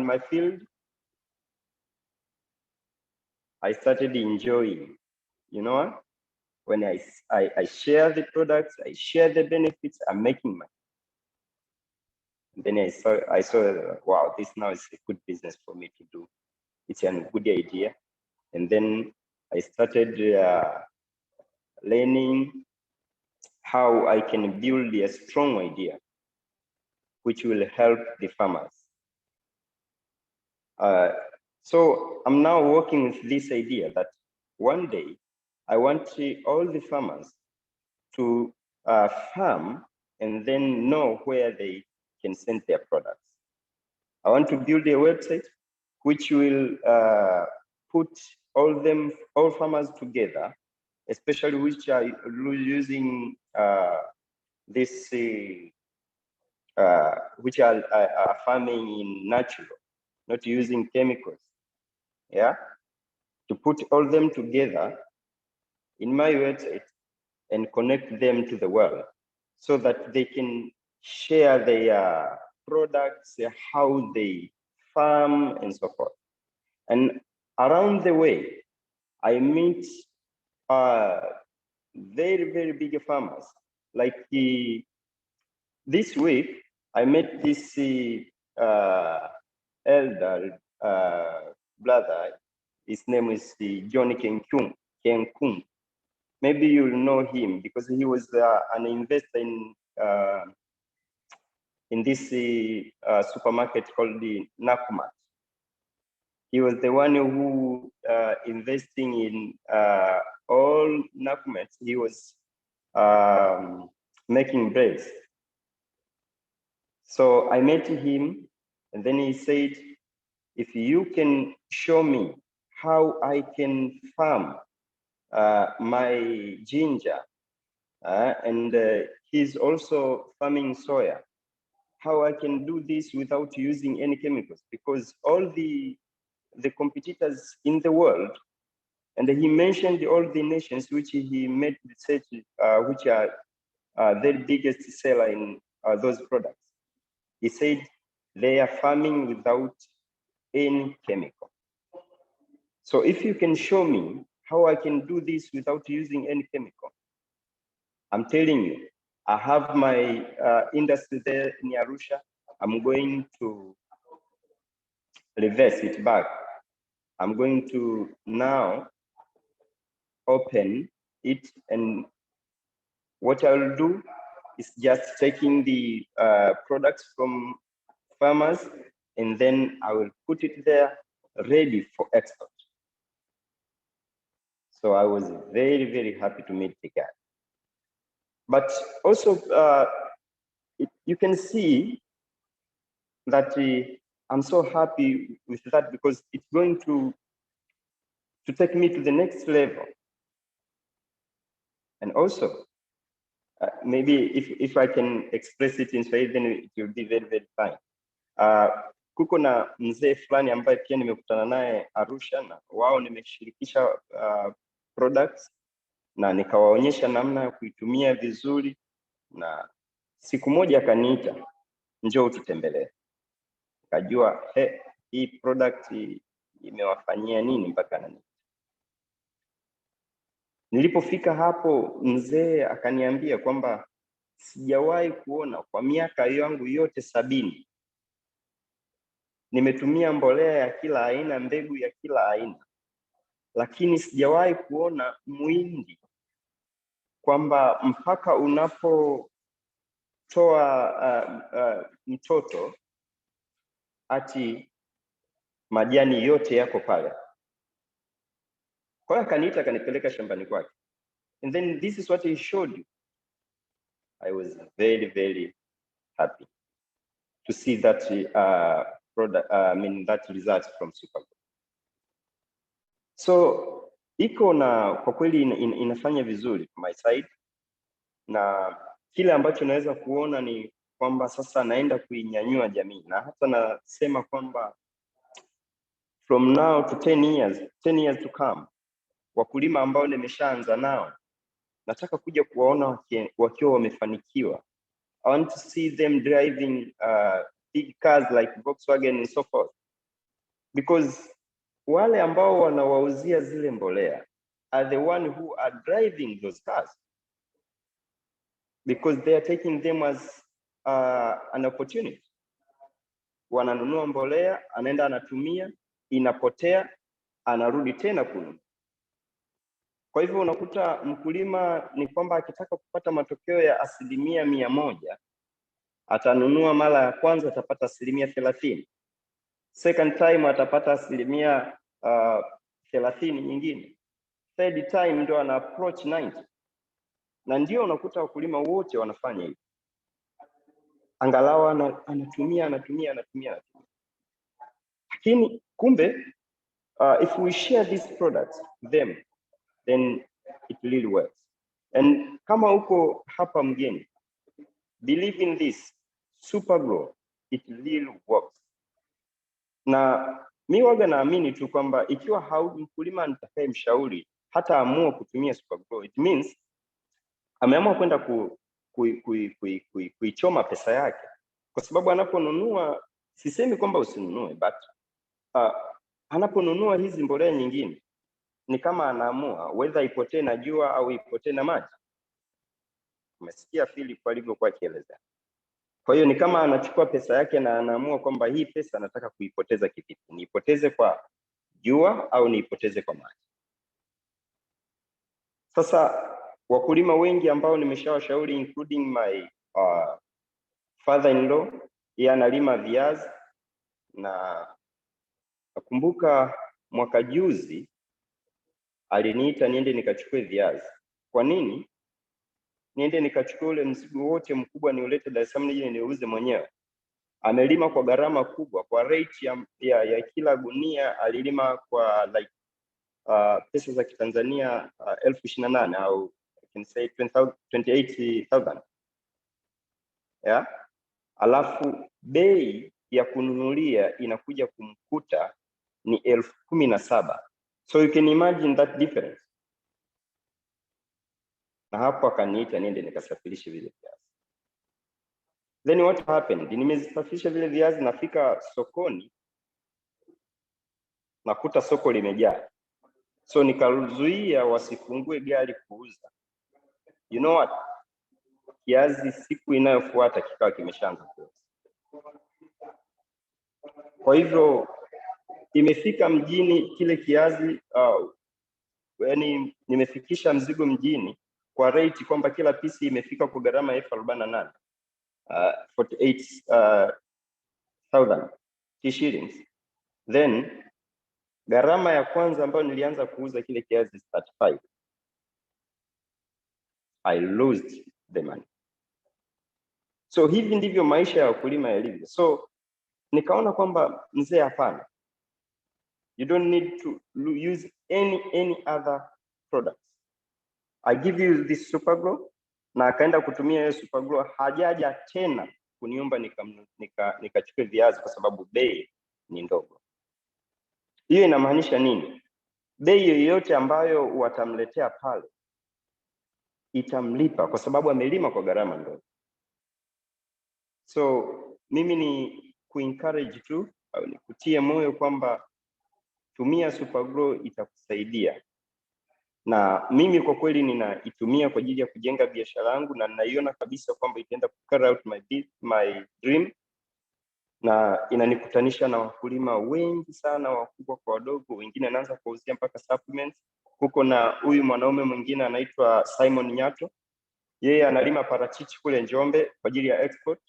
my field, I started enjoying. You know what? When I share the products, I share the benefits, I'm making money. And then I saw, wow, this now is a good business for me to do. It's a good idea. And then I started learning how I can build a strong idea, which will help the farmers. So I'm now working with this idea that one day I want all the farmers to farm and then know where they can send their products. I want to build a website which will put all farmers together, especially which are using this, which are farming in natural, not using chemicals. Yeah, to put all them together in my website and connect them to the world, so that they can share their products, how they farm, and so forth. And around the way, I meet very, very big farmers. Like this week, I met this elder brother. His name is John Kenkung. Maybe you'll know him because he was an investor in this supermarket called the Nakumatt. He was the one who investing in all Nakumats. He was making breads. So I met him, and then he said, if you can show me how I can farm my ginger, and he's also farming soya, how I can do this without using any chemicals, because all the competitors in the world, and he mentioned all the nations which he made research, which are their biggest seller in those products. He said they are farming without any chemical. So if you can show me how I can do this without using any chemical, I'm telling you, I have my industry there in Arusha. I'm going to reverse it back. I'm going to now open it, and what I'll do is just taking the products from farmers, and then I will put it there ready for export. So I was very, very happy to meet the guy. But also, you can see that I'm so happy with that, because it's going to take me to the next level. And also, maybe if I can express it in Swahili, then it will be very, very fine. Kuko na mzee fulani ambaye pia nimekutana naye Arusha, na wao nimeshirikisha products na nikawaonyesha namna ya kuitumia vizuri, na siku moja akaniita, njoo tutembelee. Kajua hii product imewafanyia nini mpaka nani. Nilipofika hapo, mzee akaniambia kwamba sijawahi kuona kwa miaka yangu yote 70 nimetumia mbolea ya kila aina, mbegu ya kila aina, lakini sijawahi kuona mwindi kwamba mpaka unapotoa mtoto ati majani yote yako pale. Kwa hiyo akaniita, akanipeleka shambani kwake, and then this is what he showed you. I was very, very happy to see that product, that result from Super Gro. So iko na kwa kweli inafanya vizuri my side, na kile ambacho naweza kuona ni kwamba sasa naenda kuinyanyua jamii, na hata nasema kwamba from now to 10 years to come, wakulima ambao nimeshaanza nao nataka kuja kuwaona wakiwa wamefanikiwa. I want to see them driving big cars like Volkswagen and so forth, because wale ambao wanawauzia zile mbolea are the one who are driving those cars, because they are taking them as an opportunity. Wananunua mbolea, anaenda anatumia, inapotea, anarudi tena kununua. Kwa hivyo unakuta mkulima ni kwamba akitaka kupata matokeo ya 100%, atanunua mara ya kwanza atapata 30%, second time atapata 30% nyingine, third time ndio ana approach 90%. Na ndio unakuta wakulima wote wanafanya hivi. angalau anatumia. Lakini kumbe if we share these products them, then it really works. And kama uko hapa mgeni, believe in this, Super Gro, it really works. Na mi waga naamini tu kwamba ikiwa mkulima nitakaye mshauri hata amua kutumia Super Gro, it means ameamua kwenda kuichoma pesa yake, kwa sababu anaponunua, sisemi kwamba usinunue, but anaponunua hizi mbolea nyingine ni kama anaamua whether ipotee na jua au ipotee na maji. Umesikia Phillip alivyokuwa akieleza. Kwa hiyo ni kama anachukua pesa yake na anaamua kwamba hii pesa nataka kuipoteza kivipi, niipoteze kwa jua au niipoteze kwa maji. Sasa wakulima wengi ambao nimeshawashauri, including my father-in-law, yeye analima viazi, na nakumbuka mwaka juzi aliniita niende nikachukue viazi. Kwa nini? Niende nikachukue ule mzigo wote mkubwa niulete Dar es Salaam nije niuze mwenyewe. Amelima kwa gharama kubwa, kwa rate ya kila gunia alilima kwa like pesa za Kitanzania 28,000 au I can say 28,000. Yeah? Alafu bei ya kununulia inakuja kumkuta ni 17,000. So you can imagine that difference. Na hapo akaniita niende nikasafirishe vile viazi. Then what happened? Nimesafirisha vile viazi, nafika sokoni nakuta soko limejaa. So nikazuia wasifungue gari kuuza. You know what? Kiazi siku inayofuata kikawa kimeshaanza kuuza. Kwa hivyo imefika mjini kile kiazi, yani nimefikisha mzigo mjini kwa rate kwamba kila pisi imefika kwa gharama 48,000 48,000 shillings. Then gharama ya kwanza ambayo nilianza kuuza kile kiazi 35. I lost the money. So hivi ndivyo maisha ya wakulima yalivyo. So nikaona kwamba mzee, hapana, you don't need to use any other products. I give you this Super Gro, na akaenda kutumia hiyo Super Gro, hajaja tena kuniomba nikachukue viazi kwa sababu bei ni ndogo. Hiyo inamaanisha nini? Bei yoyote ambayo watamletea pale itamlipa kwa sababu amelima kwa gharama ndogo. So mimi ni kuencourage tu au nikutie moyo kwamba tumia Super Gro, itakusaidia. Na mimi kwa kweli ninaitumia kwa ajili ya kujenga biashara yangu, na ninaiona kabisa kwamba itaenda carry out my dream, na inanikutanisha na wakulima wengi sana, wakubwa kwa wadogo, wengine anaanza kuuzia mpaka supplements. Huko na huyu mwanaume mwingine anaitwa Simon Nyato, yeye analima parachichi kule Njombe kwa ajili ya export,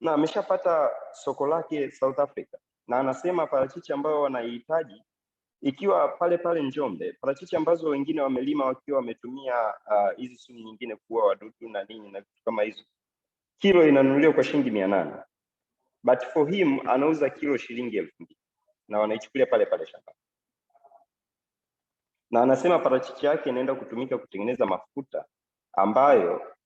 na ameshapata soko lake South Africa, na anasema parachichi ambayo wanahitaji ikiwa pale Njombe, parachichi ambazo wengine wamelima wakiwa wametumia hizi sumu nyingine kuua wadudu na nini na vitu kama hizo, kilo inanunuliwa kwa shilingi 800, but for him anauza kilo shilingi 2,000 na wanaichukulia pale shamba. Na anasema parachichi yake inaenda kutumika kutengeneza mafuta ambayo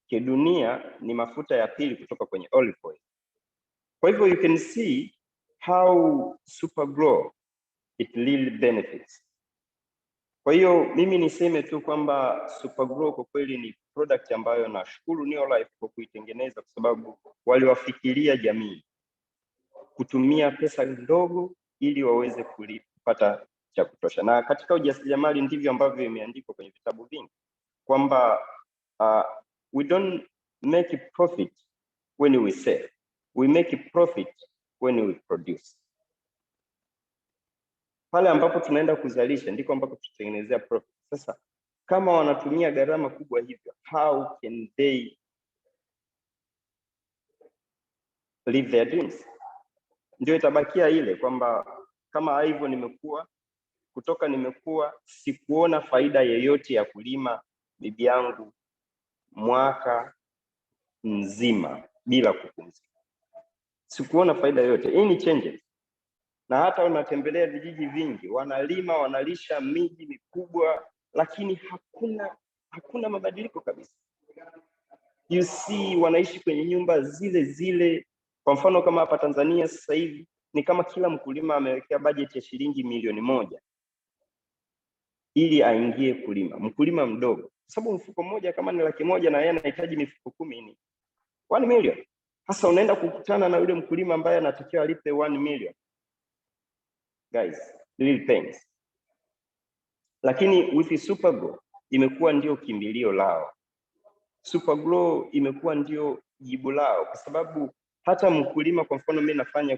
kidunia ni mafuta ya pili kutoka kwenye olive oil. Kwa hivyo you can see how Super Gro it really benefits. Kwa hiyo mimi niseme tu kwamba Super Gro kwa kweli ni product ambayo nashukuru Neolife kwa kuitengeneza, kwa sababu waliwafikiria jamii kutumia pesa ndogo ili waweze kupata cha kutosha. Na katika ujasiriamali ndivyo ambavyo imeandikwa kwenye vitabu vingi kwamba we don't make a profit when we sell, we make a profit when we produce. Pale ambapo tunaenda kuzalisha ndiko ambapo tutengenezea profit. Sasa kama wanatumia gharama kubwa hivyo, how can they live their dreams? Ndio itabakia ile kwamba kama Aivo nimekuwa sikuona faida yoyote ya kulima bibi yangu mwaka mzima. bila kupumzika. Sikuona faida yote. Hii ni changes. Na hata unatembelea vijiji vingi, wanalima, wanalisha miji mikubwa, lakini hakuna mabadiliko kabisa. You see, wanaishi kwenye nyumba zile zile. Kwa mfano kama hapa Tanzania sasa hivi ni kama kila mkulima amewekea bajeti ya shilingi milioni 1 ili aingie kulima, mkulima mdogo. Kwa sababu mfuko mmoja kama ni 100,000 na yeye anahitaji mifuko 10 ni 1 million. Sasa unaenda kukutana na yule mkulima ambaye anatakiwa alipe 1 million. Guys, real pains. Lakini with Super Gro imekuwa ndio kimbilio lao. Super Gro imekuwa ndio jibu lao, kwa sababu hata mkulima, kwa mfano mimi nafanya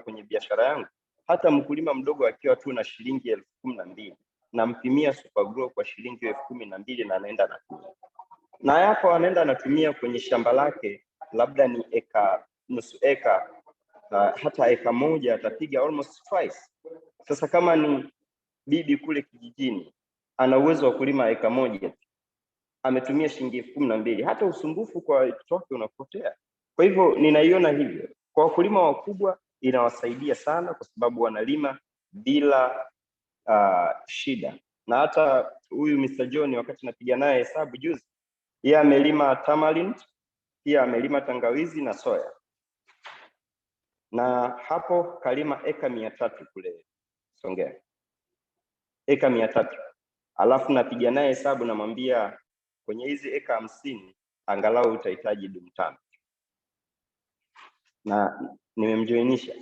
kwenye biashara yangu, hata mkulima mdogo akiwa tu na shilingi 12,000 nampimia Super Gro kwa shilingi 12,000 na anaenda anatumia. Na hapo anaenda anatumia kwenye shamba lake, labda ni nusu eka, hata eka moja atapiga almost twice. Sasa kama ni bibi kule kijijini ana uwezo wa kulima eka moja, ametumia shilingi 12,000, hata usumbufu kwa watoto wake unapotea. Kwa hivyo ninaiona hivyo. Kwa wakulima wakubwa inawasaidia sana, kwa sababu wanalima bila shida. Na hata huyu Mr. John wakati napiga naye hesabu juzi, yeye amelima tamarind, pia amelima tangawizi na soya. Na hapo kalima eka 300 kule Songea. Eka 300. Alafu napiga naye hesabu, namwambia kwenye hizi eka 50 angalau utahitaji dumu 5. Na nimemjoinisha.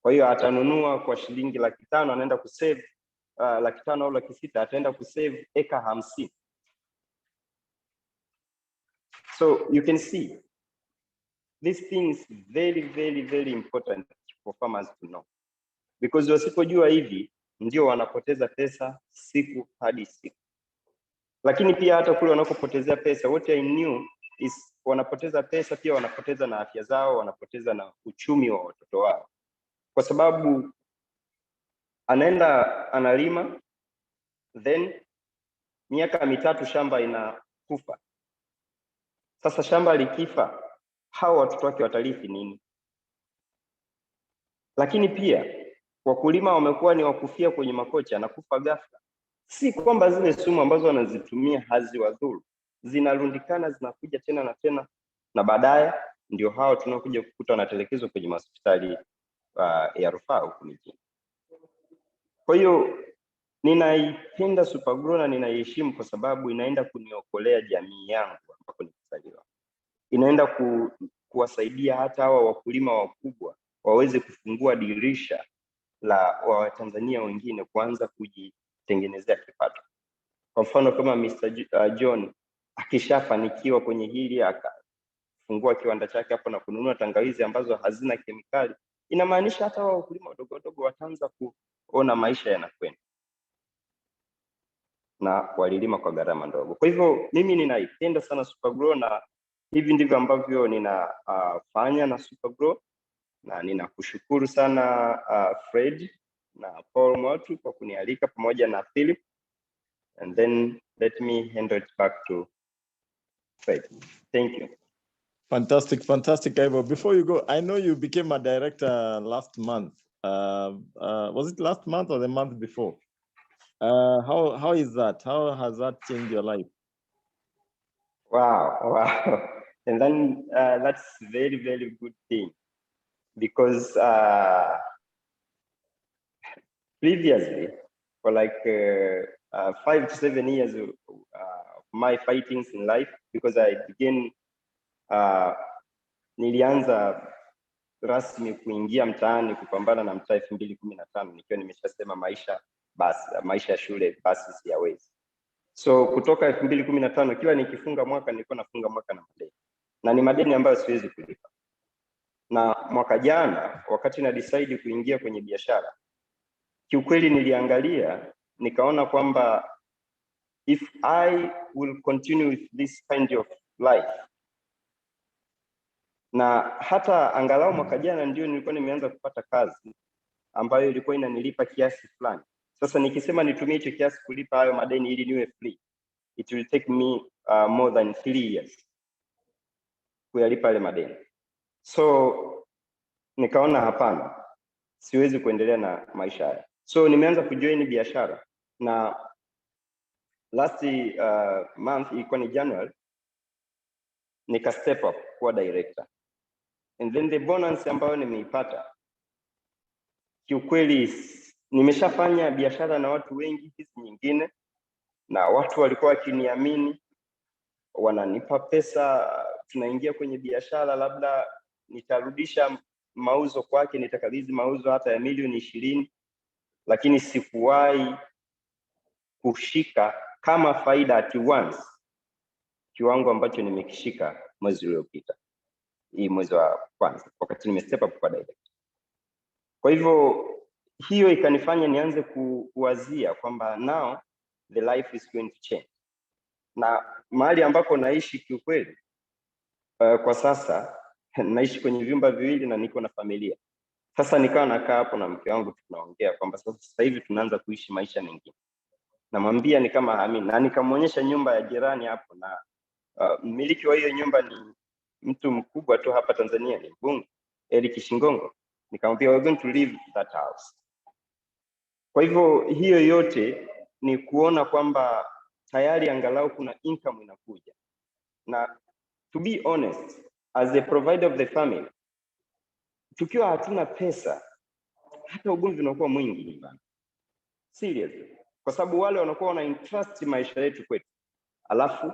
Kwa hiyo atanunua kwa shilingi 500,000, anaenda kusave 500,000 au 600,000, ataenda kusave eka 50. So you can see this thing is very, very, very important for farmers to know, because wasipojua hivi ndio wanapoteza pesa siku hadi siku. Lakini pia hata kule wanapopotezea pesa, what I knew is wanapoteza pesa, pia wanapoteza na afya zao, wanapoteza na uchumi wa watoto wao, kwa sababu anaenda analima, then miaka 3 shamba inakufa. Sasa shamba likifa, hao watoto wake watarithi nini? Lakini pia wakulima wamekuwa ni wakufia kwenye makocha, anakufa ghafla. Si kwamba zile sumu ambazo wanazitumia haziwadhuru, zinarundikana, zinakuja tena na tena, na baadaye ndio hao tunakuja kukuta wanatelekezwa kwenye hospitali ya rufaa huko mjini. Kwa hiyo ninaipenda Super Gro na ninaiheshimu kwa sababu inaenda kuniokolea jamii yangu ambapo nimezaliwa. Inaenda kuwasaidia hata hawa wakulima wakubwa waweze kufungua dirisha la Watanzania wengine kuanza kujitengenezea kipato. Kwa mfano kama Mr. John akishafanikiwa kwenye hili, akafungua kiwanda chake hapo na kununua tangawizi ambazo hazina kemikali, inamaanisha hata wakulima wadogo wadogo wataanza kuona maisha yanakwenda, na walilima kwa gharama ndogo. Kwa hivyo mimi ninaipenda sana Super Gro, na hivi ndivyo ambavyo ninafanya na Super Gro, na ninakushukuru sana Fred na Paul Mwatu kwa kunialika pamoja na Phillip, and then let me hand it back to Fred. Thank you. Fantastic, Aivo. Before you go, I know you became a director last month. Was it last month or the month before? How is that? How has that changed your life? Wow. And then that's very, very good thing, because previously, for like 5 to 7 years of my fightings in life, because I began nilianza rasmi kuingia mtaani kupambana na mtaa 2015 nikiwa nimeshasema maisha ya shule basi siyawezi. So kutoka 2015 kila nikifunga mwaka nilikuwa nafunga mwaka na madeni, na ni madeni ambayo siwezi kulipa. Na mwaka jana wakati na decide kuingia kwenye biashara, kiukweli niliangalia nikaona kwamba if I will continue with this kind of life, na hata angalau mwaka jana ndio nilikuwa nimeanza kupata kazi ambayo ilikuwa inanilipa kiasi fulani. Sasa nikisema nitumie hicho kiasi kulipa hayo madeni ili niwe free, it will take me more than 3 years. kuyalipa yale madeni. So nikaona hapana, siwezi kuendelea na maisha haya. So nimeanza kujoin biashara, na last month, ilikuwa ni January, nika step up kuwa director. And then the bonus ambayo nimeipata, kiukweli nimeshafanya biashara na watu wengi hizi nyingine, na watu walikuwa wakiniamini, wananipa pesa, tunaingia kwenye biashara, labda nitarudisha mauzo kwake, nitakabidhi mauzo hata ya milioni 20, lakini sikuwahi kushika kama faida at once kiwango ambacho nimekishika mwezi uliopita, hii mwezi wa kwanza, wakati nimestep up kwa direct. Kwa hivyo hiyo ikanifanya nianze kuwazia kwamba now the life is going to change, na mahali ambako naishi kiukweli, kwa sasa naishi kwenye vyumba viwili na niko na familia. Sasa nikawa nakaa hapo na mke wangu, tunaongea kwamba sasa hivi tunaanza kuishi maisha mengine. Namwambia ni kama hamini, na nikamwonyesha nyumba ya jirani hapo, na mmiliki wa hiyo nyumba ni mtu mkubwa tu hapa Tanzania, ni Mbunge Eric Shingongo. Nikamwambia we're going to leave that house. Kwa hivyo hiyo yote ni kuona kwamba tayari angalau kuna income inakuja, na to be honest, as a provider of the family, tukiwa hatuna pesa, hata ugomvi unakuwa mwingi nyumbani. Seriously. Kwa sababu wale wanakuwa wana entrust maisha yetu kwetu, alafu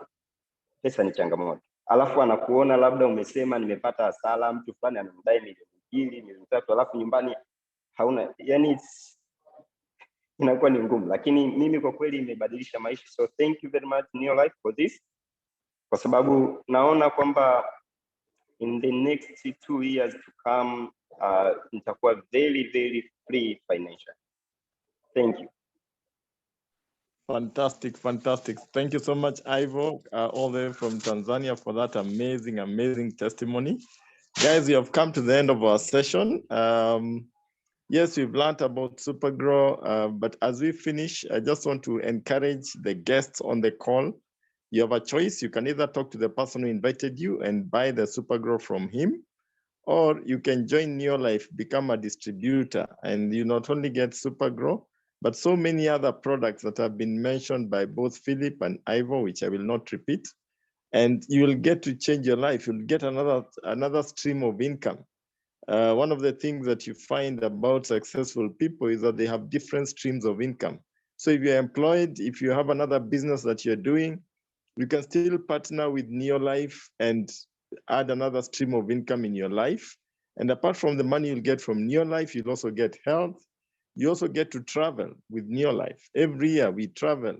pesa ni changamoto. Alafu anakuona labda umesema nimepata hasara, mtu fulani anamdai milioni 2, milioni 3, alafu nyumbani hauna, yani inakuwa ni ngumu. Lakini mimi kwa kweli imebadilisha maisha, so thank you very much Neo Life for this, kwa sababu naona kwamba in the next 2 years to come, nitakuwa very very free financially. Thank you. Fantastic, fantastic. Thank you so much, Aivo, all the way from Tanzania, for that amazing, amazing testimony. Guys, we have come to the end of our session. Yes, we've learned about Super Gro, but as we finish, I just want to encourage the guests on the call. You have a choice. You can either talk to the person who invited you and buy the Super Gro from him, or you can join Neo Life, become a distributor, and you not only get Super Gro, but so many other products that have been mentioned by both Phillip and Aivo, which I will not repeat. And you will get to change your life. You'll get another stream of income. One of the things that you find about successful people is that they have different streams of income. So if you're employed, if you have another business that you're doing, you can still partner with Neo Life and add another stream of income in your life. And apart from the money you'll get from Neo Life, you'll also get health. You also get to travel with Neo Life. Every year we travel,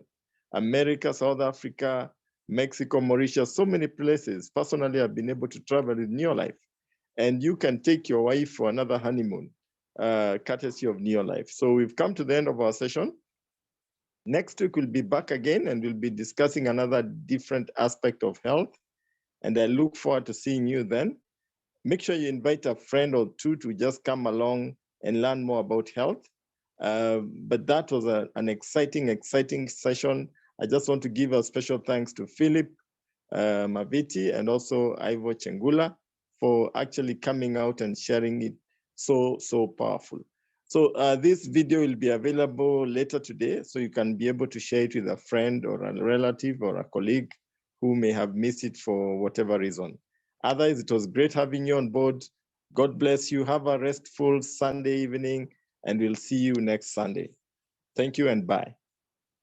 America, South Africa, Mexico, Mauritius, so many places. Personally, I've been able to travel with Neo Life. And you can take your wife for another honeymoon, courtesy of Neo Life. So we've come to the end of our session. Next week, we'll be back again and we'll be discussing another different aspect of health. And I look forward to seeing you then. Make sure you invite a friend or two to just come along and learn more about health. But that was an exciting session. I just want to give a special thanks to Phillip, Maviti, and also Aivo Chengula for actually coming out and sharing it so powerful. So this video will be available later today, so you can be able to share it with a friend or a relative or a colleague who may have missed it for whatever reason. Otherwise, it was great having you on board. God bless you. Have a restful Sunday evening, and we'll see you next Sunday. Thank you and bye.